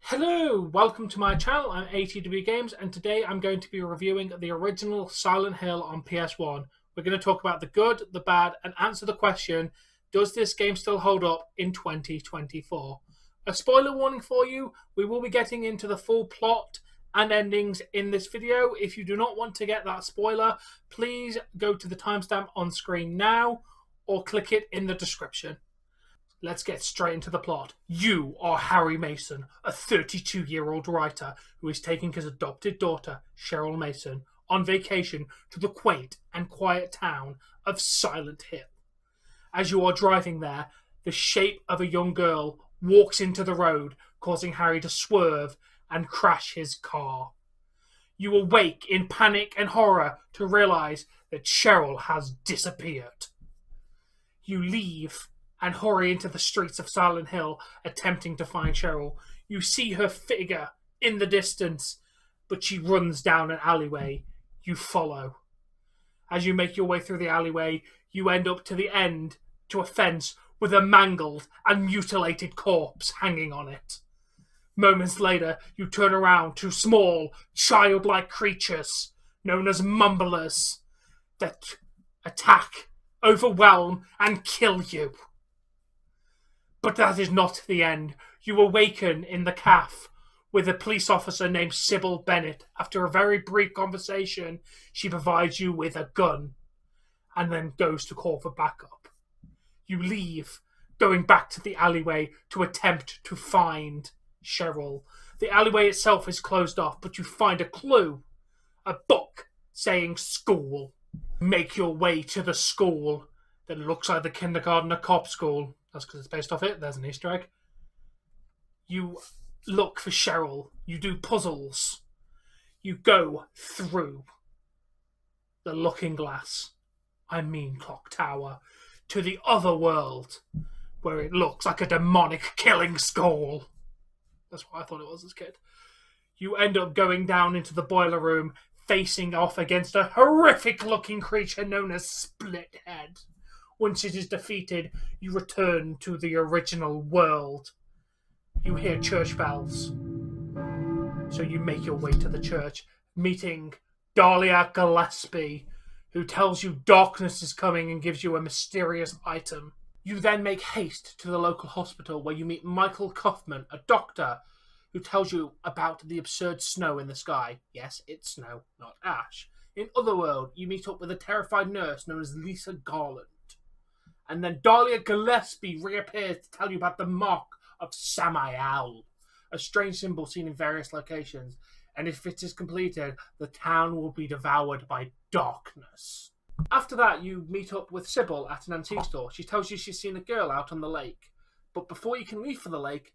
Hello, welcome to my channel. I'm FakeTtEllie Games, and today I'm going to be reviewing the original Silent Hill on PS1. We're going to talk about the good, the bad, and answer the question, does this game still hold up in 2024? A spoiler warning for you, we will be getting into the full plot and endings in this video. If you do not want to get that spoiler, please go to the timestamp on screen now or click it in the description. Let's get straight into the plot. You are Harry Mason, a 32-year-old writer who is taking his adopted daughter, Cheryl Mason, on vacation to the quaint and quiet town of Silent Hill. As you are driving there, the shape of a young girl walks into the road, causing Harry to swerve and crash his car. You awake in panic and horror to realize that Cheryl has disappeared. You leave and hurry into the streets of Silent Hill, attempting to find Cheryl. You see her figure in the distance, but she runs down an alleyway. You follow. As you make your way through the alleyway, you end up to the end, to a fence with a mangled and mutilated corpse hanging on it. Moments later, you turn around to small, childlike creatures known as mumblers that attack, overwhelm, and kill you. But that is not the end. You awaken in the cafe with a police officer named Sybil Bennett. After a very brief conversation, she provides you with a gun and then goes to call for backup. You leave, going back to the alleyway to attempt to find Cheryl. The alleyway itself is closed off, but you find a clue, a book saying school. Make your way to the school that looks like the kindergarten cop school. That's because it's based off it. There's an Easter egg. You look for Cheryl. You do puzzles. You go through the looking glass, clock tower, to the other world, where it looks like a demonic killing skull. That's what I thought it was as a kid. You end up going down into the boiler room, facing off against a horrific-looking creature known as Split Head. Once it is defeated, you return to the original world. You hear church bells. So you make your way to the church, meeting Dahlia Gillespie, who tells you darkness is coming and gives you a mysterious item. You then make haste to the local hospital where you meet Michael Kaufman, a doctor, who tells you about the absurd snow in the sky. Yes, it's snow, not ash. In Otherworld, you meet up with a terrified nurse known as Lisa Garland. And then Dahlia Gillespie reappears to tell you about the Mark of Samael, a strange symbol seen in various locations. And if it is completed, the town will be devoured by darkness. After that, you meet up with Sybil at an antique store. She tells you she's seen a girl out on the lake. But before you can leave for the lake,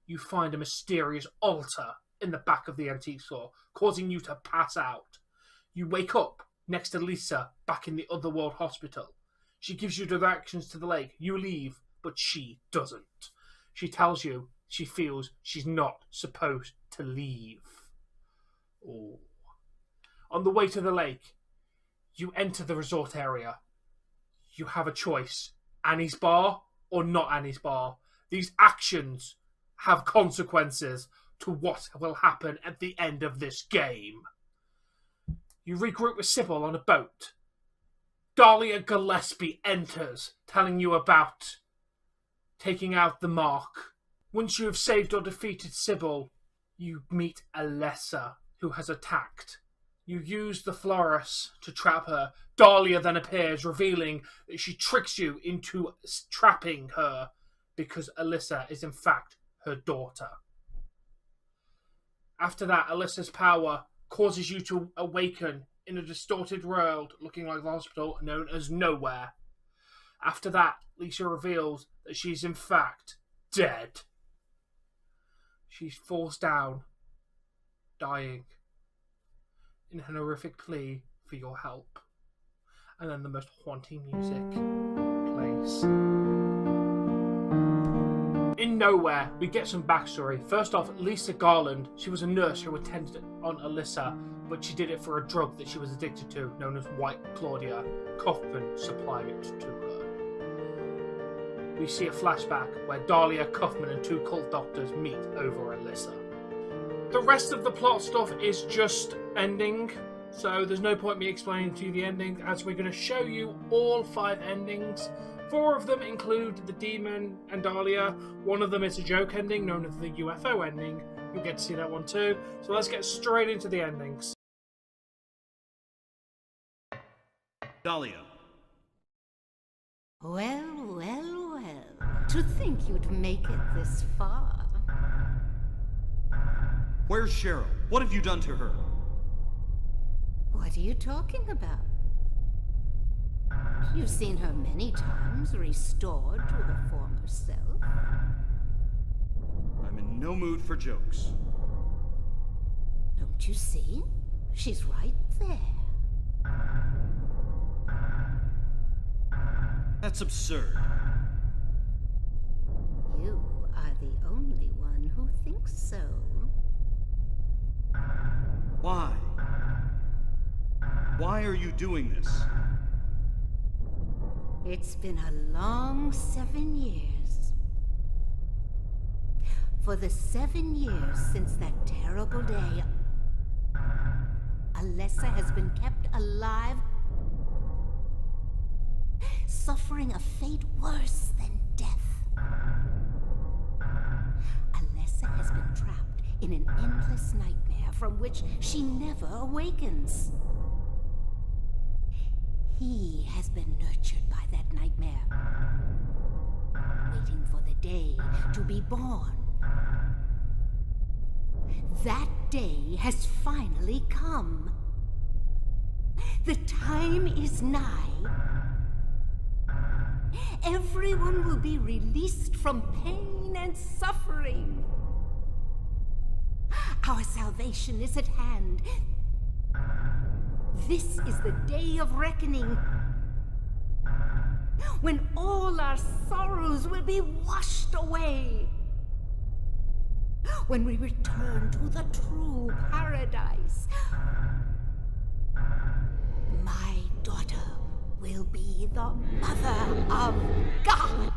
you find a mysterious altar in the back of the antique store, causing you to pass out. You wake up next to Lisa back in the Otherworld hospital. She gives you directions to the lake. You leave, but she doesn't. She tells you she feels she's not supposed to leave. Oh. On the way to the lake, you enter the resort area. You have a choice. Annie's Bar or not Annie's Bar. These actions have consequences to what will happen at the end of this game. You regroup with Sybil on a boat. Dahlia Gillespie enters, telling you about taking out the Mark. Once you have saved or defeated Sybil, you meet Alessa, who has attacked. You use the Florus to trap her. Dahlia then appears, revealing that she tricks you into trapping her because Alyssa is in fact her daughter. After that, Alyssa's power causes you to awaken in a distorted world looking like the hospital known as Nowhere. After that, Lisa reveals that she's in fact dead. She falls down, dying, in an horrific plea for your help. And then the most haunting music plays. In Nowhere, we get some backstory. First off, Lisa Garland, she was a nurse who attended on Alyssa, but she did it for a drug that she was addicted to, known as White Claudia. Kaufman supplied it to her. we see a flashback where Dahlia, Kaufman and two cult doctors meet over Alyssa. The rest of the plot stuff is just ending, so there's no point me explaining to you the ending, as we're going to show you all 5 endings. 4 of them include the Demon and Dahlia. One of them is a joke ending known as the UFO ending. You'll get to see that one too. So let's get straight into the endings. Dahlia. Well, well, well. To think you'd make it this far. Where's Cheryl? What have you done to her? What are you talking about? You've seen her many times, restored to her former self. I'm in no mood for jokes. Don't you see? She's right there. That's absurd. You are the only one who thinks so. Why? Why are you doing this? It's been a long 7 years. For the 7 years since that terrible day, Alessa has been kept alive, suffering a fate worse than death. Alessa has been trapped in an endless nightmare from which she never awakens. He has been nurtured by that nightmare, waiting for the day to be born. That day has finally come. The time is nigh. Everyone will be released from pain and suffering. Our salvation is at hand. This is the day of reckoning, when all our sorrows will be washed away, when we return to the true paradise. My daughter will be the Mother of God.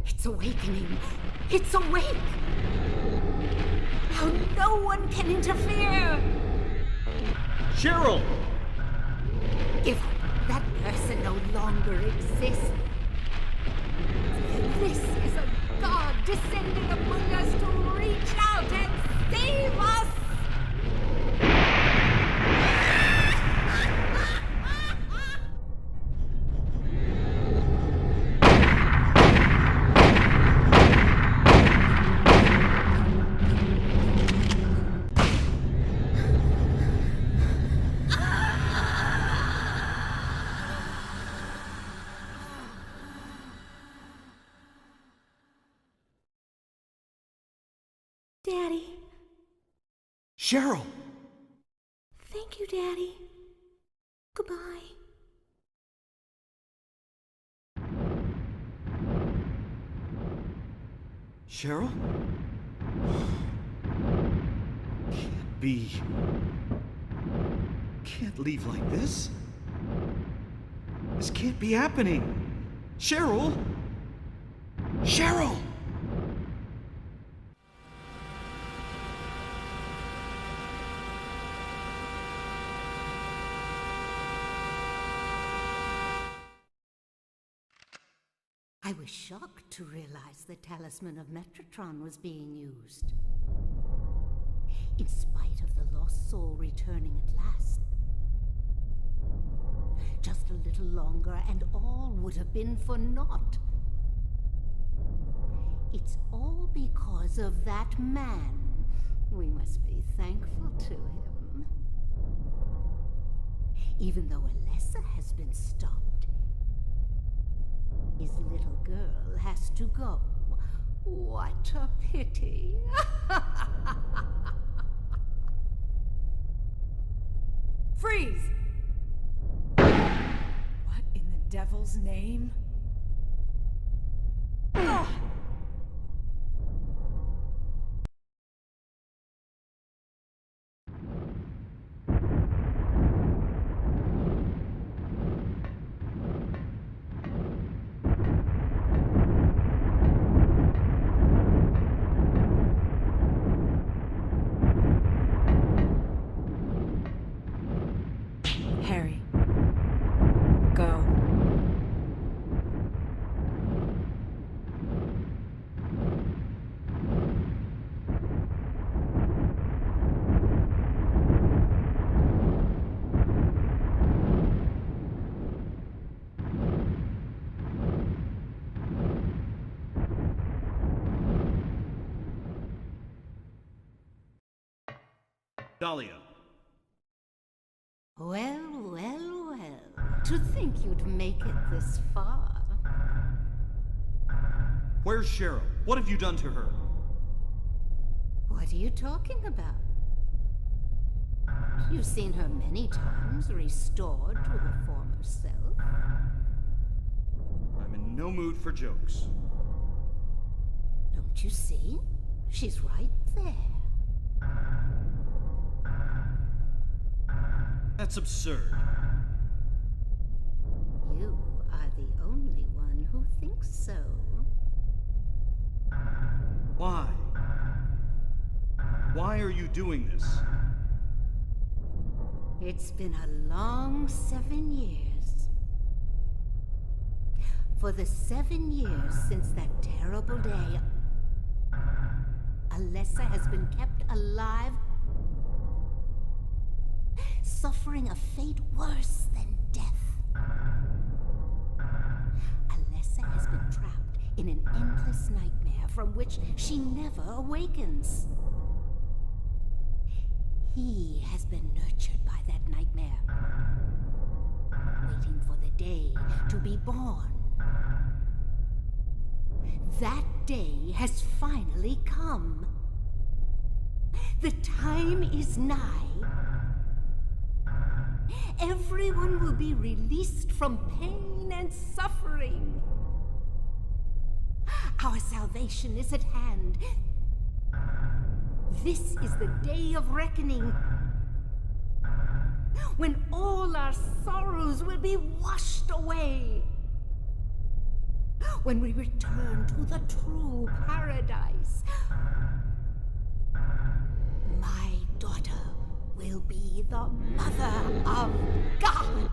It's awakening. It's awake. Now no one can interfere. Cheryl! Give up. That person no longer exists. This is a God descending among us to reach out and save us. Daddy. Cheryl! Thank you, Daddy. Goodbye. Cheryl? Can't be. Can't leave like this. This can't be happening. Cheryl! Cheryl! I was shocked to realize the talisman of Metatron was being used. In spite of the lost soul returning at last. Just a little longer and all would have been for naught. It's all because of that man. We must be thankful to him. Even though Alessa has been stopped, his little girl has to go. What a pity. Freeze! devil's name? Harry. Go. Dahlia. Well, well, well. To think you'd make it this far. Where's Cheryl? What have you done to her? What are you talking about? You've seen her many times restored to her former self. I'm in no mood for jokes. Don't you see? She's right there. That's absurd. You are the only one who thinks so. Why? Why are you doing this? It's been a long 7 years. For the 7 years since that terrible day, Alessa has been kept alive, suffering a fate worse than death. Alessa has been trapped in an endless nightmare from which she never awakens. He has been nurtured by that nightmare, waiting for the day to be born. That day has finally come. The time is nigh. Everyone will be released from pain and suffering. Our salvation is at hand. This is the day of reckoning, when all our sorrows will be washed away. When we return to the true paradise, my daughter will be the Mother of God.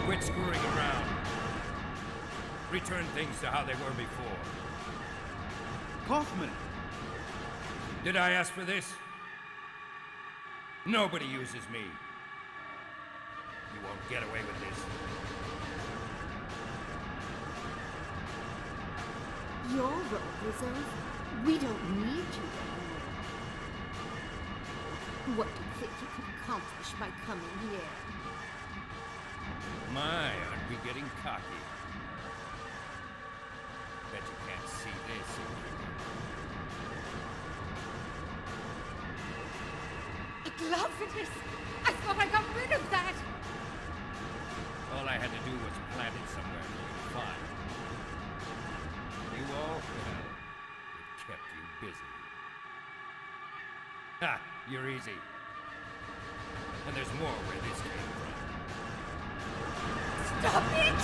Quit screwing around. Return things to how they were before. Kaufman! Did I ask for this? Nobody uses me. You won't get away with this. Your role is over. We don't need you anymore. What do you think you can accomplish by coming here? My, aren't we getting cocky? Bet you can't see this. A glove! I thought I got rid of that! All I had to do was plant it somewhere for you to find. You all, well, it kept you busy. Ha! You're easy. And there's more where this came from. Stop it!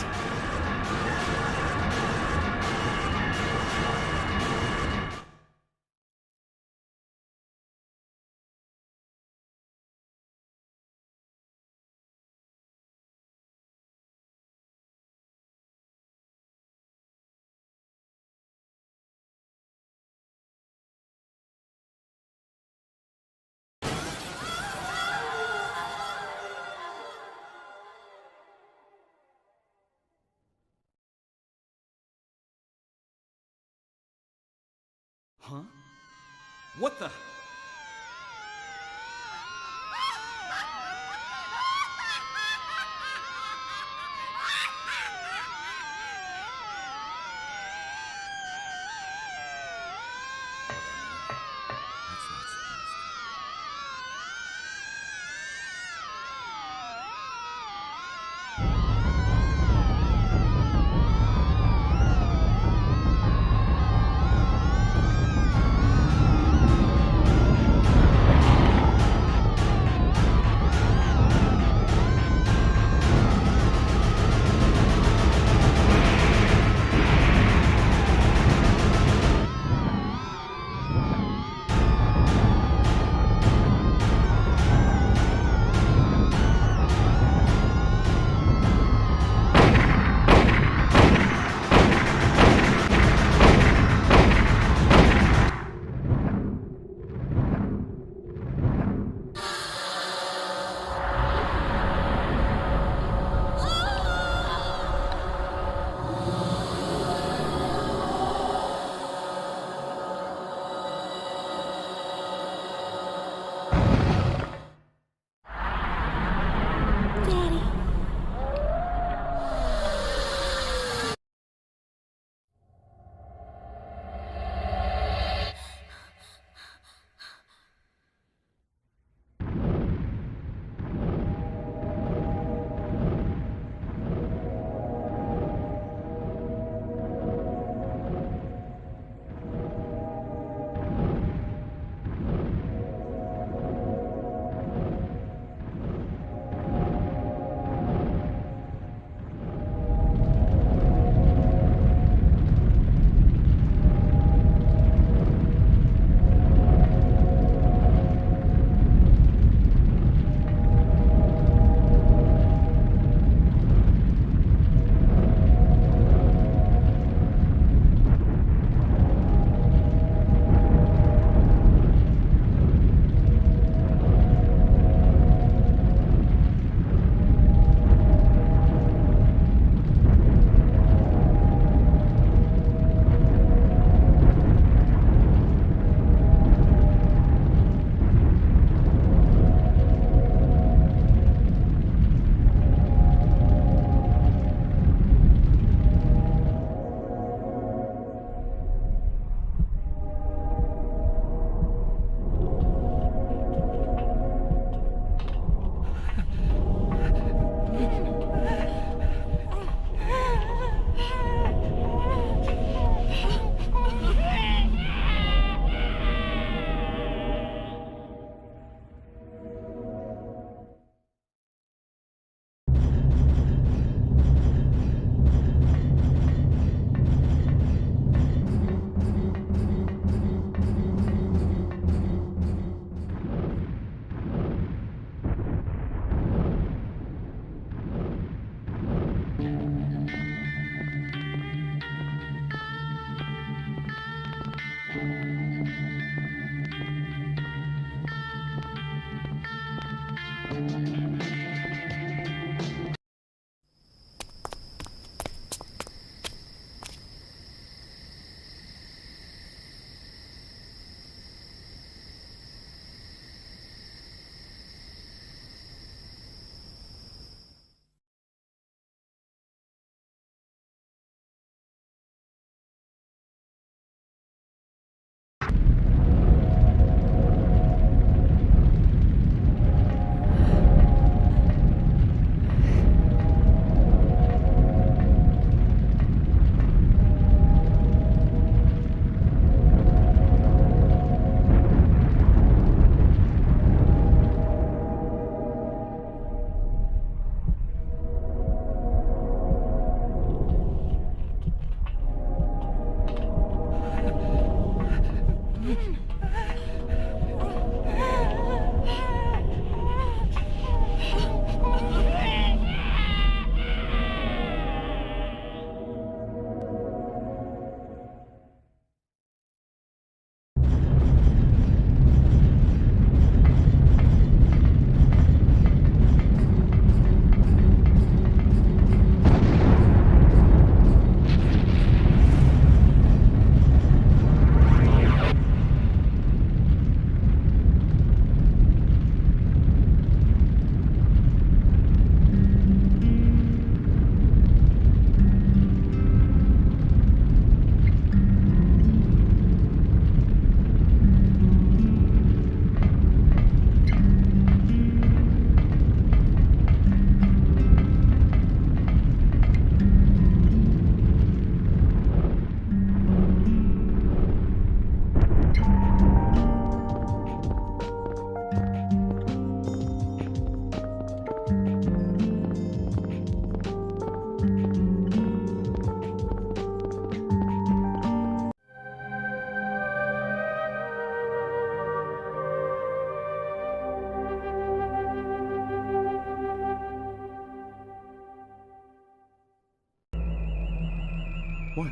Huh? What the? That's not supposed to. What?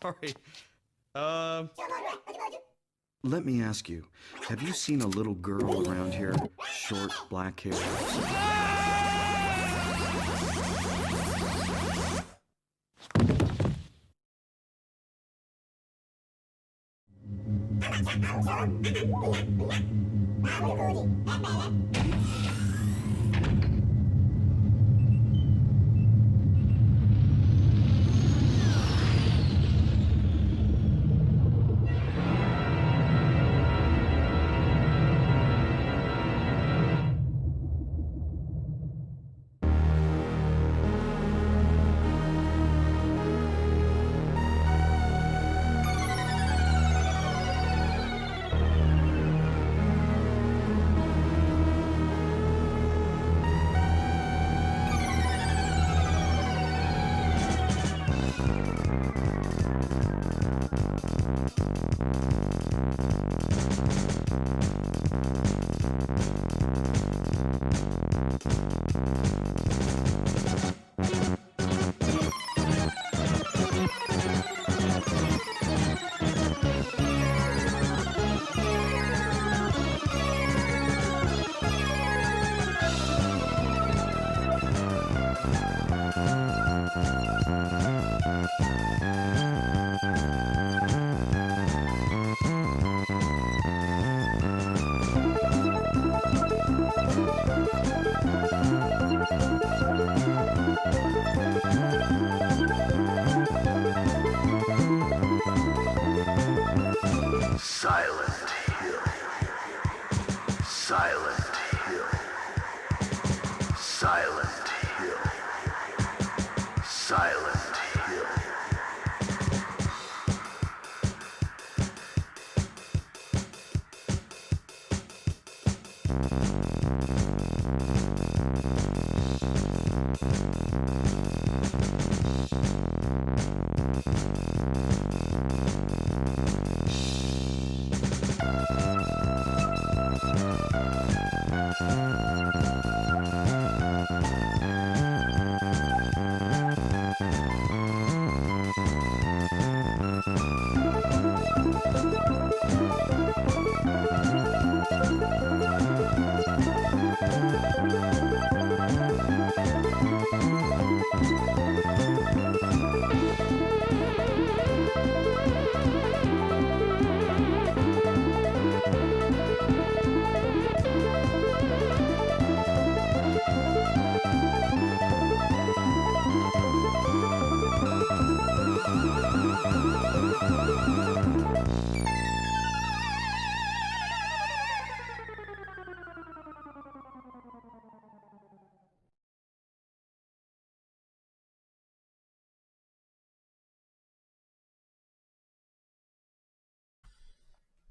Sorry. Let me ask you, have you seen a little girl around here? Short, black hair. Silent Hill. Silent Hill. Silent Hill. Silent Hill.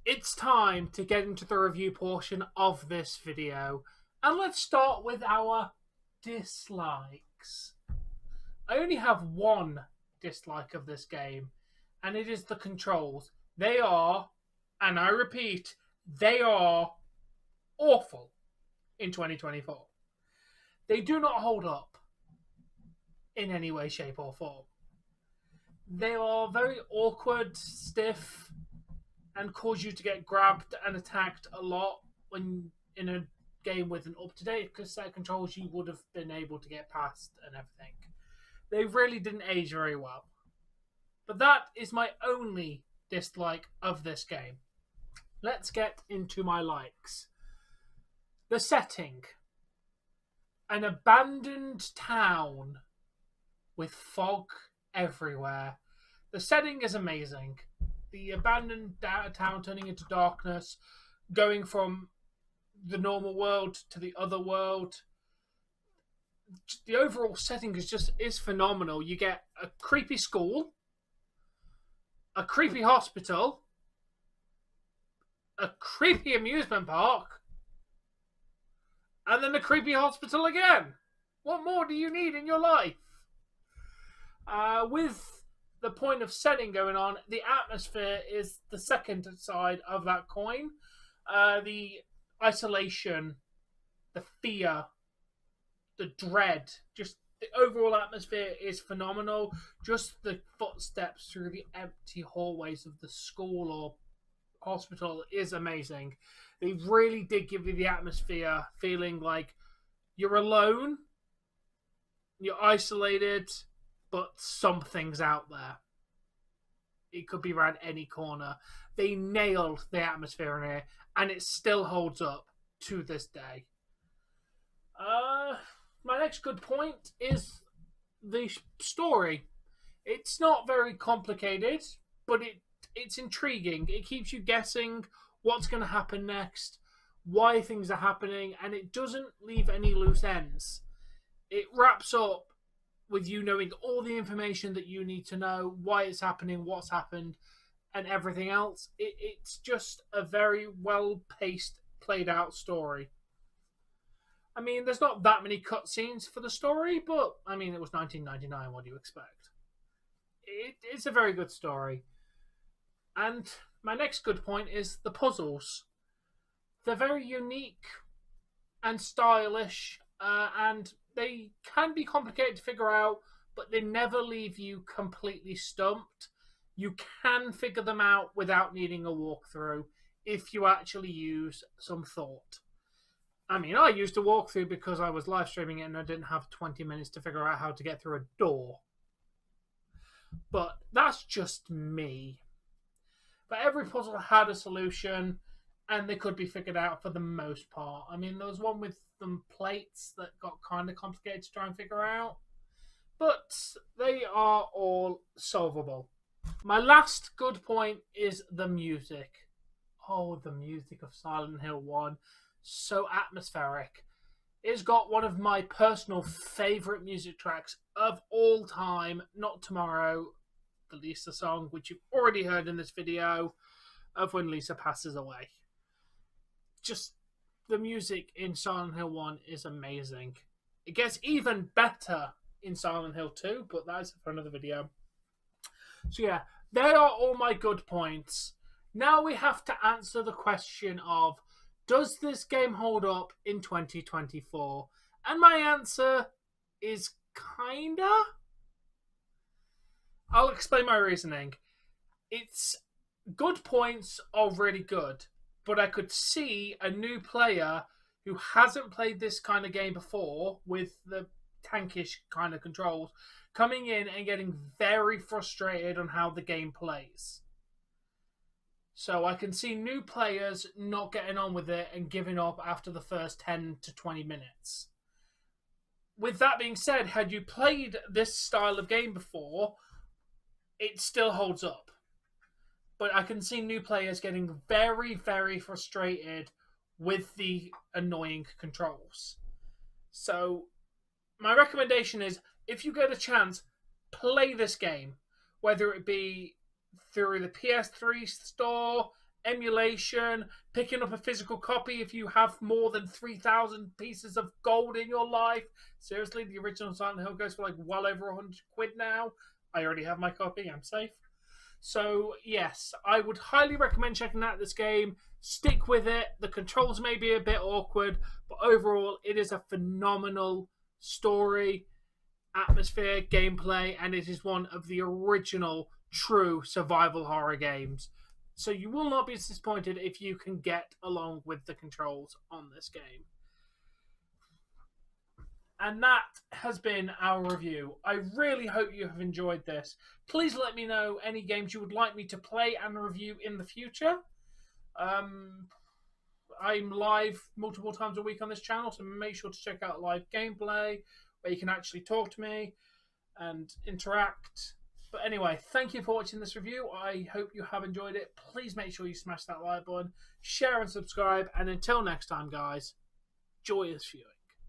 It's time to get into the review portion of this video, and let's start with our dislikes. I only have one dislike of this game, and it is the controls. They are, and I repeat, they are awful in 2024. They do not hold up in any way, shape, or form. They are very awkward, stiff, and cause you to get grabbed and attacked a lot when in a game with an up-to-date set of controls you would have been able to get past and everything. They really didn't age very well. But that is my only dislike of this game. Let's get into my likes. The setting. An abandoned town with fog everywhere. The setting is amazing. The abandoned town turning into darkness, going from the normal world to the other world. The overall setting is phenomenal. You get a creepy school, a creepy hospital, a creepy amusement park, and then a creepy hospital again. What more do you need in your life? With the point of setting going on, the atmosphere is the second side of that coin. The isolation, the fear, the dread, just the overall atmosphere is phenomenal. Just the footsteps through the empty hallways of the school or hospital is amazing. They really did give you the atmosphere, feeling like you're alone, you're isolated, but something's out there. It could be around any corner. They nailed the atmosphere in here, and it still holds up to this day. My next good point is the story. It's not very complicated, but it's intriguing. It keeps you guessing what's going to happen next, why things are happening, and it doesn't leave any loose ends. It wraps up with you knowing all the information that you need to know, why it's happening, what's happened, and everything else. It's just a very well-paced, played-out story. I mean, there's not that many cutscenes for the story, but, I mean, it was 1999, what do you expect? It's a very good story. And my next good point is the puzzles. They're very unique and stylish, and they can be complicated to figure out, but they never leave you completely stumped. You can figure them out without needing a walkthrough if you actually use some thought. I mean, I used a walkthrough because I was live streaming it and I didn't have 20 minutes to figure out how to get through a door. But that's just me. But every puzzle had a solution, and they could be figured out for the most part. I mean, there was one with some plates that got kind of complicated to try and figure out, but they are all solvable. My last good point is the music. Oh, the music of Silent Hill 1. So atmospheric. It's got one of my personal favourite music tracks of all time, Not Tomorrow, the Lisa song, which you've already heard in this video, of when Lisa passes away. Just the music in Silent Hill 1 is amazing. It gets even better in Silent Hill 2, but that's for another video. So yeah, there are all my good points. Now we have to answer the question of, does this game hold up in 2024? And my answer is kinda. I'll explain my reasoning. Its good points are really good, but I could see a new player who hasn't played this kind of game before with the tankish kind of controls coming in and getting very frustrated on how the game plays. So I can see new players not getting on with it and giving up after the first 10 to 20 minutes. With that being said, had you played this style of game before, it still holds up. But I can see new players getting very, very frustrated with the annoying controls. So my recommendation is, if you get a chance, play this game. Whether it be through the PS3 store, emulation, picking up a physical copy if you have more than 3,000 pieces of gold in your life. Seriously, the original Silent Hill goes for like well over 100 quid now. I already have my copy, I'm safe. So yes, I would highly recommend checking out this game. Stick with it. The controls may be a bit awkward, but overall it is a phenomenal story, atmosphere, gameplay, and it is one of the original true survival horror games. So you will not be disappointed if you can get along with the controls on this game. And that has been our review. I really hope you have enjoyed this. Please let me know any games you would like me to play and review in the future. I'm live multiple times a week on this channel, so make sure to check out live gameplay where you can actually talk to me and interact. But anyway, thank you for watching this review. I hope you have enjoyed it. Please make sure you smash that like button, share and subscribe. And until next time, guys, joyous viewing.